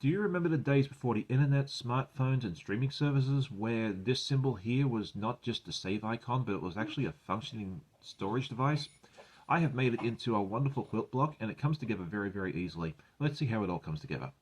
Do you remember the days before the internet, smartphones, and streaming services where this symbol here was not just a save icon, but it was actually a functioning storage device? I have made it into a wonderful quilt block, and it comes together very, very easily. Let's see how it all comes together.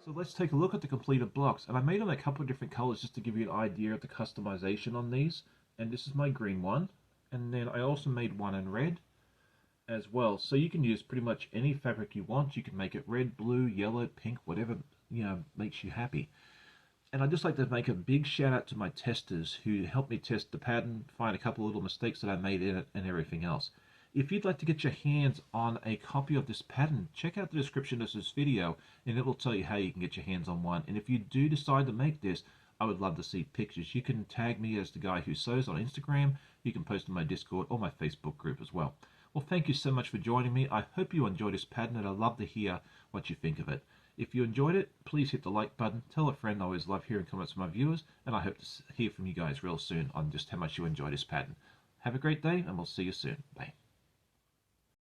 So let's take a look at the completed blocks. And I made them a couple of different colors just to give you an idea of the customization on these. And this is my green one. And then I also made one in red as well. So you can use pretty much any fabric you want. You can make it red, blue, yellow, pink, whatever makes you happy. And I'd just like to make a big shout out to my testers who helped me test the pattern, find a couple of little mistakes that I made in it and everything else. If you'd like to get your hands on a copy of this pattern, check out the description of this video and it will tell you how you can get your hands on one. And if you do decide to make this, I would love to see pictures. You can tag me as the guy who sews on Instagram. You can post on my Discord or my Facebook group as well. Well, thank you so much for joining me. I hope you enjoyed this pattern and I'd love to hear what you think of it. If you enjoyed it, please hit the like button. Tell a friend. I always love hearing comments from my viewers, and I hope to hear from you guys real soon on just how much you enjoy this pattern. Have a great day, and we'll see you soon. Bye.